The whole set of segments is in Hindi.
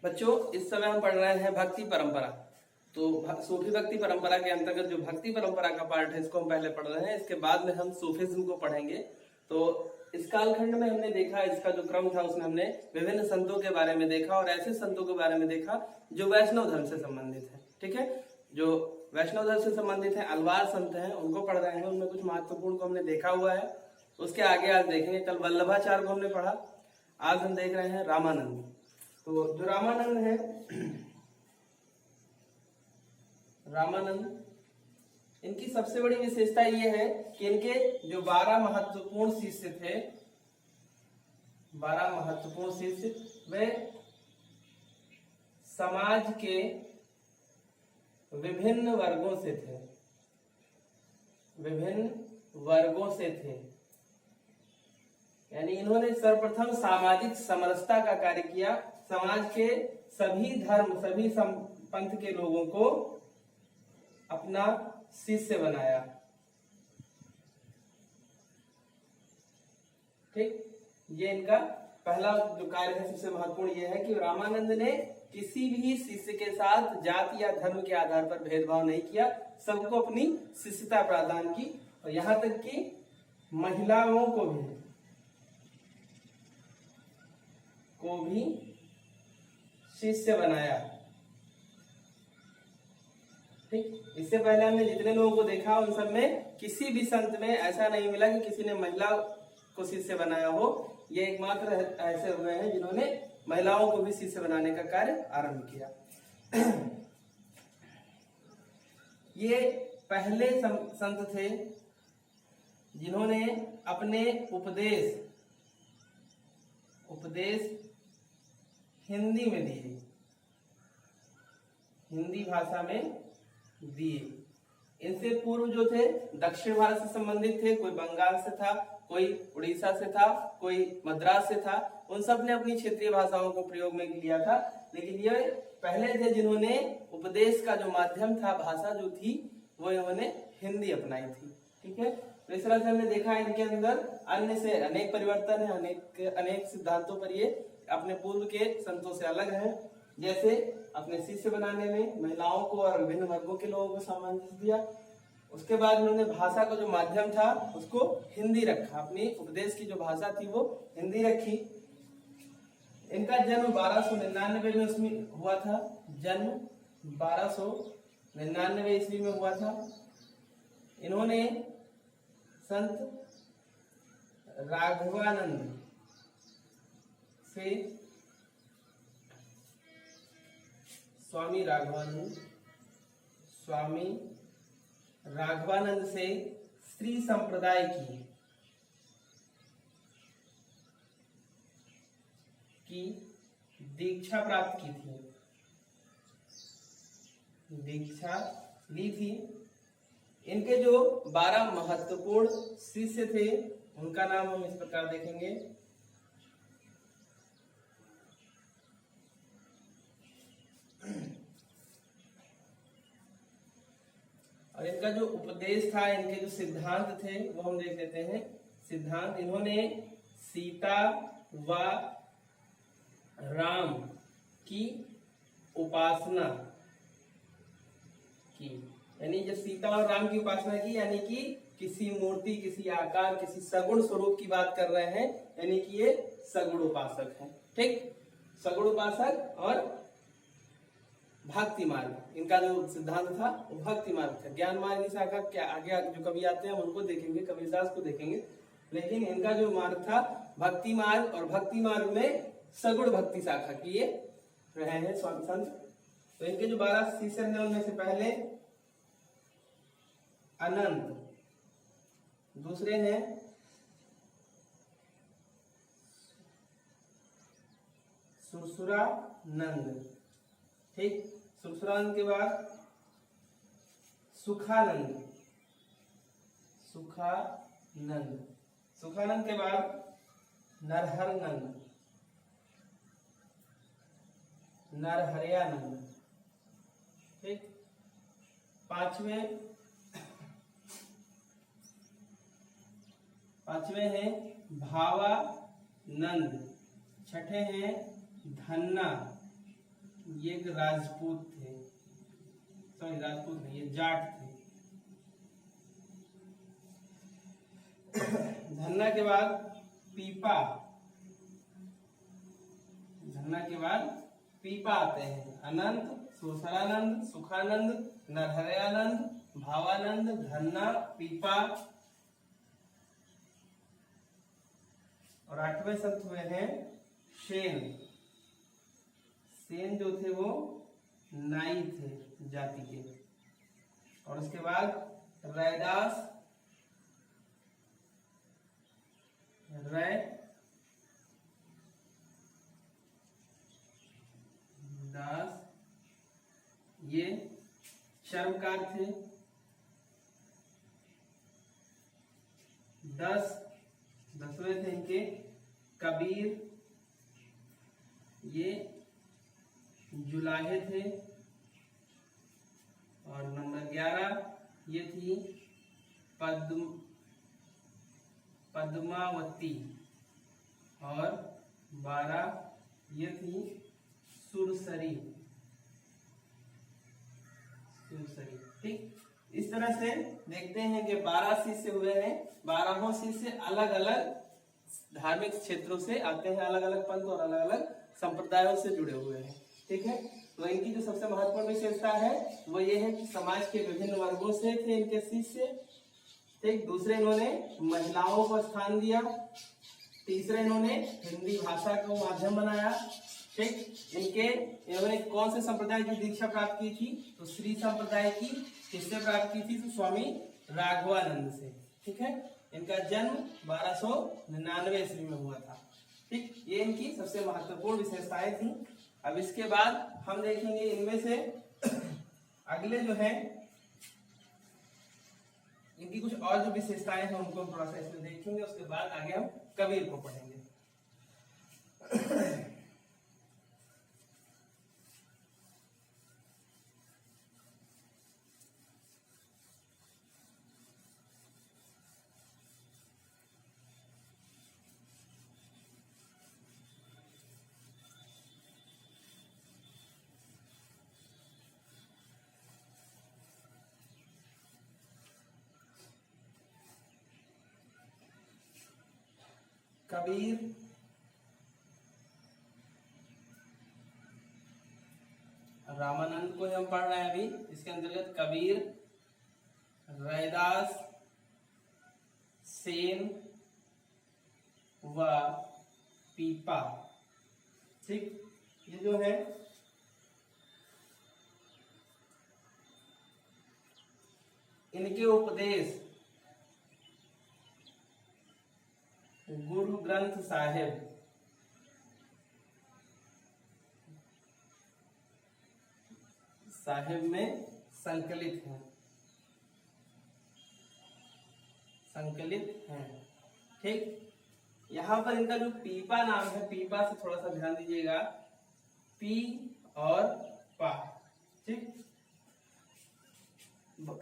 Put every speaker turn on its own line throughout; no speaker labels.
बच्चों, इस समय हम पढ़ रहे हैं भक्ति परंपरा। तो सूफी भक्ति परंपरा के अंतर्गत जो भक्ति परंपरा का पार्ट है इसको हम पहले पढ़ रहे हैं। इसके बाद में हम सूफिज्म को पढ़ेंगे। तो इस कालखंड में हमने देखा, इसका जो क्रम था उसमें हमने विभिन्न संतों के बारे में देखा और ऐसे संतों के बारे में देखा जो वैष्णव धर्म से संबंधित है। ठीक है, जो वैष्णव धर्म से संबंधित है, अलवार संत हैं, उनको पढ़ रहे हैं। उनमें कुछ महत्वपूर्ण को हमने देखा हुआ है। उसके आगे आज देखेंगे। कल वल्लभाचार्य को हमने पढ़ा, आज हम देख रहे हैं रामानंद। तो जो रामानंद है, रामानंद, इनकी सबसे बड़ी विशेषता ये है कि इनके जो 12 महत्वपूर्ण शिष्य थे, 12 महत्वपूर्ण शिष्य, वे समाज के विभिन्न वर्गों से थे, विभिन्न वर्गों से थे। यानी इन्होंने सर्वप्रथम सामाजिक समरसता का कार्य किया। समाज के सभी धर्म, सभी पंथ के लोगों को अपना शिष्य बनाया। ठीक, ये इनका पहला जो कार्य है, सबसे महत्वपूर्ण ये है कि रामानंद ने किसी भी शिष्य के साथ जाति या धर्म के आधार पर भेदभाव नहीं किया, सबको अपनी शिष्यता प्रदान की और यहाँ तक कि महिलाओं को भी शिष्य बनाया। ठीक, इससे पहले हमने जितने लोगों को देखा उन सब में किसी भी संत में ऐसा नहीं मिला कि किसी ने महिला को शिष्य बनाया हो। ये एकमात्र ऐसे हुए हैं जिन्होंने महिलाओं को भी शिष्य बनाने का कार्य आरंभ किया। ये पहले संत थे जिन्होंने अपने उपदेश हिंदी में दिए, हिंदी भाषा में दिए। इनसे पूर्व जो थे दक्षिण भारत से संबंधित थे, कोई बंगाल से था, कोई उड़ीसा से था, कोई मद्रास से था। उन सब ने अपनी क्षेत्रीय भाषाओं को प्रयोग में लिया था, लेकिन ये पहले थे जिन्होंने उपदेश का जो माध्यम था, भाषा जो थी, वो इन्होंने हिंदी अपनाई थी। ठीक है, तो इस तरह से हमने देखा इनके अंदर अन्य से अनेक परिवर्तन है, अनेक सिद्धांतों पर ये अपने पूर्व के संतों से अलग हैं। जैसे अपने शिष्य बनाने में महिलाओं को और विभिन्न वर्गों के लोगों को सामंजस्य दिया। उसके बाद उन्होंने भाषा का जो माध्यम था उसको हिंदी रखा, अपनी उपदेश की जो भाषा थी वो हिंदी रखी। इनका जन्म 1299 में उसमें हुआ था, जन्म 1299 ईस्वी में हुआ था। इन्होंने संत राघवानंद से, स्वामी राघवानंद से स्त्री संप्रदाय की दीक्षा प्राप्त की थी, दीक्षा ली थी। इनके जो 12 महत्वपूर्ण शिष्य थे उनका नाम हम इस प्रकार देखेंगे। और इनका जो उपदेश था, इनके जो सिद्धांत थे वो हम देख लेते हैं। सिद्धांत, इन्होंने सीता व राम की उपासना की। यानी जब सीता और राम की उपासना की, यानी कि किसी मूर्ति, किसी आकार, किसी सगुण स्वरूप की बात कर रहे हैं, यानी कि ये सगुण उपासक हैं। ठीक, सगुण उपासक और भक्ति मार्ग, इनका जो सिद्धांत था वो भक्ति मार्ग था। ज्ञान मार्ग की शाखा क्या आगे जो कवि आते हैं उनको देखेंगे, कबीरदास को देखेंगे, लेकिन इनका जो मार्ग था भक्ति मार्ग, और भक्ति मार्ग में सगुण भक्ति शाखा किए रहे हैं स्वामी संत। तो इनके जो 12 शिष्य हैं उनमें से पहले अनंत, दूसरे हैं सुरसुरानंद। ठीक, सुरसुरानंद के बाद सुखानंद, सुखानंद के बाद नरहरयानंद। ठीक, पांचवे हैं भावानंद, छठे हैं धन्ना, ये एक राजपूत थे, सॉरी राजपूत नहीं, ये जाट थे। धन्ना के बाद पीपा, धन्ना के बाद पीपा आते हैं। अनंत, सुसरानंद, सुखानंद, नरहरयानंद, भावानंद, धन्ना, पीपा। और 8वें संत हुए हैं सेन। सेन जो थे वो नाई थे जाति के। और उसके बाद रैदास, दास, ये चर्मकार थे। 10वें थे इनके कबीर, ये जुलाहे थे। और नंबर 11 ये थी पद्मावती। और 12 ये थी सुरसरी। ठीक, इस तरह से देखते हैं कि 12 शिष्य हुए हैं। 12 शिष्य अलग अलग धार्मिक क्षेत्रों से आते हैं, अलग अलग पंथ और अलग अलग संप्रदायों से जुड़े हुए हैं। ठीक है, तो इनकी जो सबसे महत्वपूर्ण विशेषता है वो ये है कि समाज के विभिन्न वर्गों से थे इनके शिष्य। ठीक, दूसरे इन्होंने महिलाओं को स्थान दिया। तीसरे इन्होंने हिंदी भाषा को माध्यम बनाया। ठीक, इन्होंने कौन से संप्रदाय की दीक्षा प्राप्त की थी? तो श्री संप्रदाय की। किससे प्राप्त की थी? तो स्वामी राघवानंद से। ठीक है, इनका जन्म 1299 ईस्वी में हुआ था। ठीक, ये इनकी सबसे महत्वपूर्ण विशेषताएं थी। अब इसके बाद हम देखेंगे इनमें से अगले जो है इनकी कुछ और जो विशेषताएं हैं उनको थोड़ा सा इसमें देखेंगे। उसके बाद आगे हम कबीर को पढ़ेंगे। कबीर रामानंद को हम पढ़ रहे हैं अभी। इसके अंतर्गत कबीर, रैदास, सेन व पीपा। ठीक, ये जो है इनके उपदेश गुरु ग्रंथ साहिब में संकलित हैं। ठीक, यहां पर इनका जो पीपा नाम है, पीपा से थोड़ा सा ध्यान दीजिएगा, पी और पा। ठीक,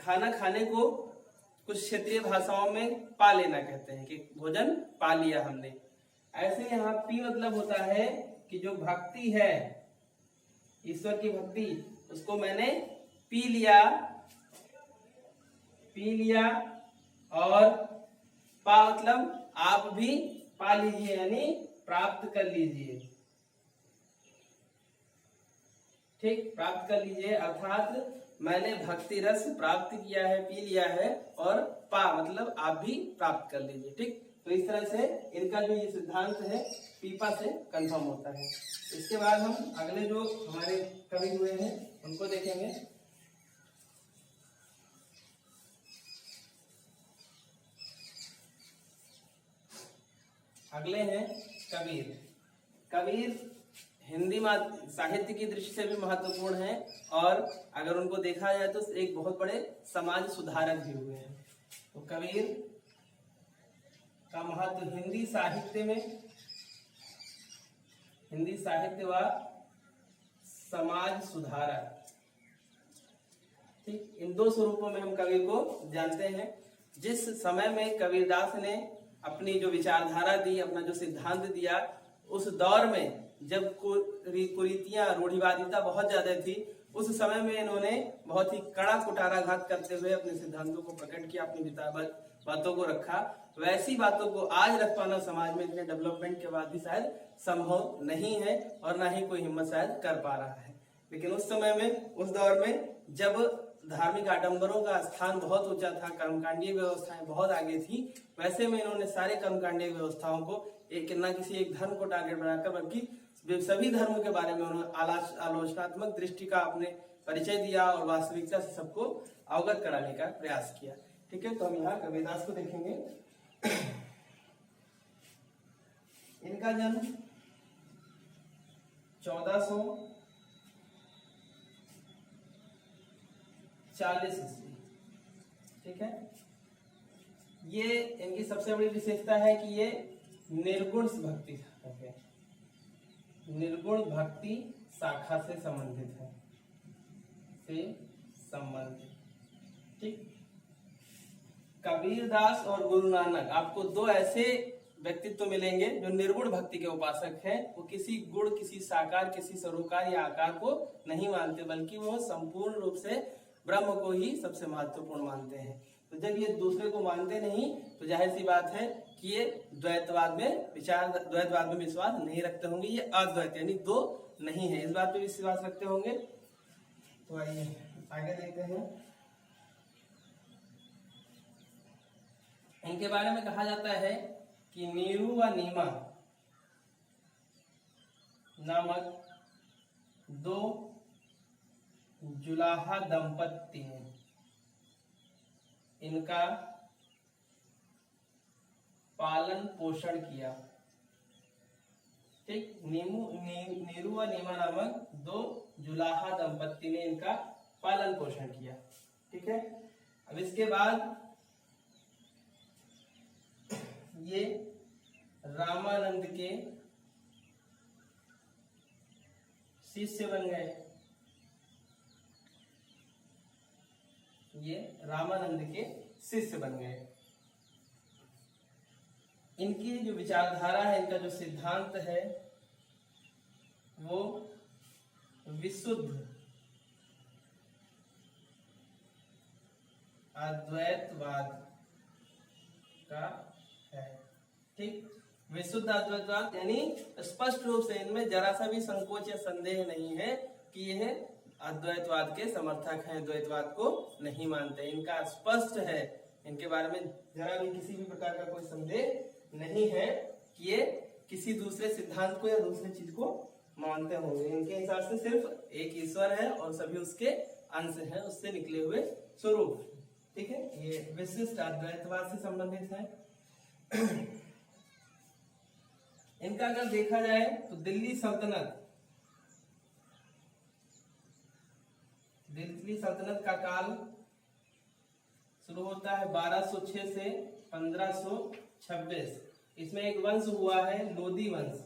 खाना खाने को कुछ क्षेत्रीय भाषाओं में पा लेना कहते हैं कि भोजन पा लिया हमने। ऐसे यहाँ पी मतलब होता है कि जो भक्ति है, ईश्वर की भक्ति, उसको मैंने पी लिया। और पा मतलब आप भी पा लीजिए, यानी प्राप्त कर लीजिए। ठीक, प्राप्त कर लीजिए अर्थात मैंने भक्ति रस प्राप्त किया है, पी लिया है। और पा मतलब आप भी प्राप्त कर लीजिए। ठीक, तो इस तरह से इनका जो ये सिद्धांत है पीपा से कंफर्म होता है। इसके बाद हम अगले जो हमारे कवि हुए हैं उनको देखेंगे। अगले हैं कबीर। कबीर हिंदी साहित्य की दृष्टि से भी महत्वपूर्ण है और अगर उनको देखा जाए तो एक बहुत बड़े समाज सुधारक भी हुए हैं। तो कबीर का महत्व हिंदी साहित्य व समाज सुधारक। ठीक, इन दो स्वरूपों में हम कबीर को जानते हैं। जिस समय में कबीरदास ने अपनी जो विचारधारा दी, अपना जो सिद्धांत दिया, उस दौर में जब कुरीतियां रूढ़िवादिता बहुत ज्यादा थी, उस समय में इन्होंने बहुत ही कड़ा कुठाराघात करते हुए अपने सिद्धांतों को प्रकट किया, अपनी बातों को रखा। वैसी बातों को आज रख पाना समाज में इतने डेवलपमेंट के बाद भी शायद संभव नहीं है और ना ही कोई हिम्मत शायद कर पा रहा है। लेकिन उस समय में, उस दौर में जब धार्मिक आडंबरों का स्थान बहुत ऊंचा था, कर्मकांडीय व्यवस्थाएं बहुत आगे थी, वैसे में इन्होंने सारे कर्मकांडीय व्यवस्थाओं को एक न किसी एक धर्म को टारगेट बनाकर बल्कि सभी धर्मों के बारे में उन्होंने आलोचनात्मक दृष्टि का अपने परिचय दिया और वास्तविकता से सबको अवगत कराने का प्रयास किया। ठीक है, तो हम यहाँ कबीरदास को देखेंगे। इनका जन्म 1440 ईस्वी। ठीक है, ये इनकी सबसे बड़ी विशेषता है कि ये निर्गुण भक्ति है, निर्गुण भक्ति शाखा से संबंधित है, ठीक। कबीरदास और गुरु नानक, आपको दो ऐसे व्यक्तित्व मिलेंगे जो निर्गुण भक्ति के उपासक हैं। वो किसी गुण, किसी साकार, किसी सरोकार या आकार को नहीं मानते, बल्कि वो संपूर्ण रूप से ब्रह्म को ही सबसे महत्वपूर्ण मानते हैं। तो जब ये दूसरे को मानते नहीं, तो जाहिर सी बात है कि ये द्वैतवाद में विश्वास नहीं रखते होंगे। ये अद्वैत यानी दो नहीं है, इस बात पे विश्वास रखते होंगे। तो आइए आगे देखते हैं। इनके बारे में कहा जाता है कि नीरू व नीमा नामक दो जुलाहा दंपत्ति ने इनका पालन पोषण किया। ठीक, नीरू व नीमा नामक दो जुलाहा दंपत्ति ने इनका पालन पोषण किया। ठीक है, अब इसके बाद ये रामानंद के शिष्य बन गए। ये रामानंद के शिष्य बन गए। इनकी जो विचारधारा है, इनका जो सिद्धांत है, वो विशुद्ध अद्वैतवाद का है। ठीक, विशुद्ध अद्वैतवाद यानी स्पष्ट रूप से इनमें जरा सा भी संकोच या संदेह नहीं है कि यह अद्वैतवाद के समर्थक हैं, द्वैतवाद को नहीं मानते। इनका स्पष्ट है, इनके बारे में जरा भी किसी भी प्रकार का कोई संदेह नहीं है कि ये किसी दूसरे सिद्धांत को या दूसरी चीज को मानते होंगे। इनके हिसाब से सिर्फ एक ईश्वर है और सभी उसके अंश हैं, उससे निकले हुए स्वरूप। ठीक है, ये विशिष्ट अद्वैतवाद से संबंधित है। इनका अगर देखा जाए तो दिल्ली सल्तनत का काल शुरू होता है 1206 से 1526। इसमें एक वंश हुआ है लोदी वंश।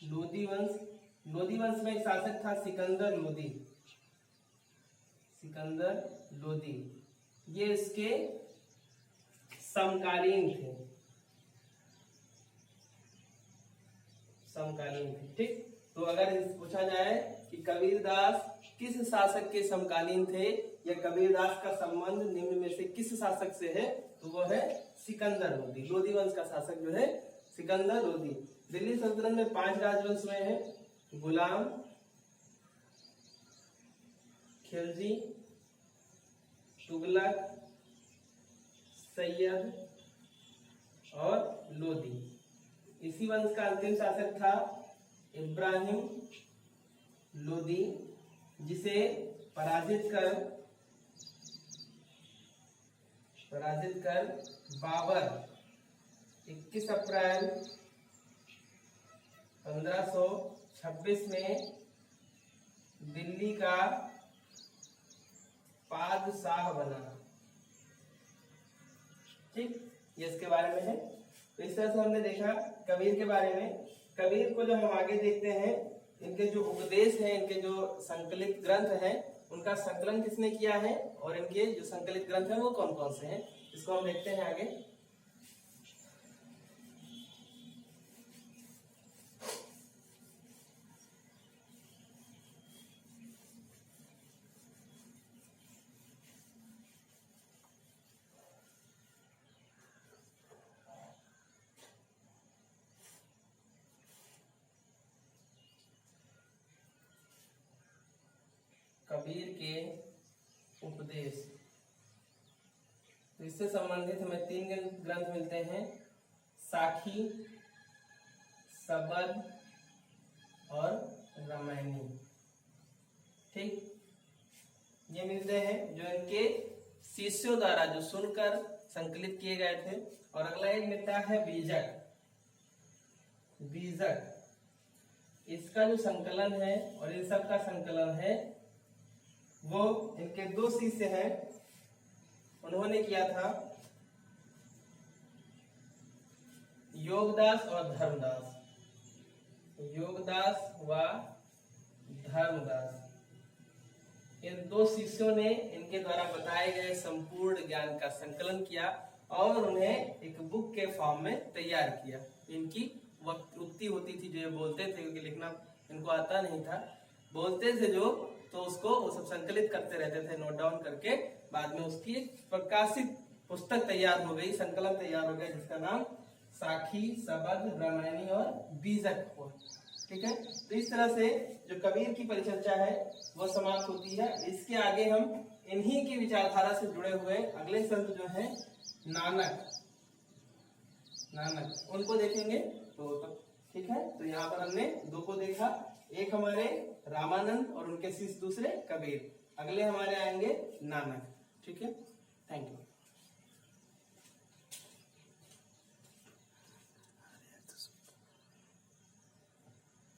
लोदी वंश में एक शासक था सिकंदर लोदी। ये इसके समकालीन थे। ठीक, तो अगर पूछा जाए कि कबीरदास किस शासक के समकालीन थे या कबीरदास का संबंध निम्न में से किस शासक से है, तो वो है सिकंदर लोदी। लोदी वंश का शासक जो है सिकंदर लोदी। दिल्ली सल्तनत में 5 राजवंश में है, गुलाम, खिलजी, तुगलक, सैयद और लोदी। इसी वंश का अंतिम शासक था इब्राहिम लोदी, जिसे पराजित कर बाबर 21 अप्रैल 1526 में दिल्ली का बादशाह बना। ठीक, ये इसके बारे में है। तो इस तरह से हमने देखा कबीर के बारे में। कबीर को जब हम आगे देखते हैं, इनके जो उपदेश हैं, इनके जो संकलित ग्रंथ हैं, उनका संकलन किसने किया है और इनके जो संकलित ग्रंथ हैं वो कौन कौन से हैं, इसको हम देखते हैं आगे। कबीर के उपदेश। तो इससे संबंधित हमें 3 ग्रंथ मिलते हैं, साखी, सबद और रामायणी। ठीक, ये मिलते हैं जो इनके शिष्यों द्वारा जो सुनकर संकलित किए गए थे। और अगला एक मिलता है बीजक। बीजक इसका जो संकलन है और इन सब का संकलन है वो इनके 2 शिष्य हैं, उन्होंने किया था, योगदास और धर्मदास। योगदास व धर्मदास, इन 2 शिष्यों ने इनके द्वारा बताए गए संपूर्ण ज्ञान का संकलन किया और उन्हें एक बुक के फॉर्म में तैयार किया। इनकी वक्तृत्ति होती थी जो ये बोलते थे, क्योंकि लिखना इनको आता नहीं था, बोलते थे जो, तो उसको वो सब संकलित करते रहते थे नोट डाउन करके। बाद में उसकी एक प्रकाशित पुस्तक तैयार हो गई, संकलन तैयार हो गया, जिसका नाम साखी, सबद, रामायणी और बीजक हुआ। ठीक है, तो इस तरह से जो कबीर की परिचर्चा है वो समाप्त होती है। इसके आगे हम इन्हीं की विचारधारा से जुड़े हुए अगले संत जो हैं नानक, उनको देखेंगे। तो ठीक है, तो यहाँ पर हमने 2 को देखा, एक हमारे रामानंद और उनके शिष्य दूसरे कबीर, अगले हमारे आएंगे नानक। ठीक है, थैंक यू।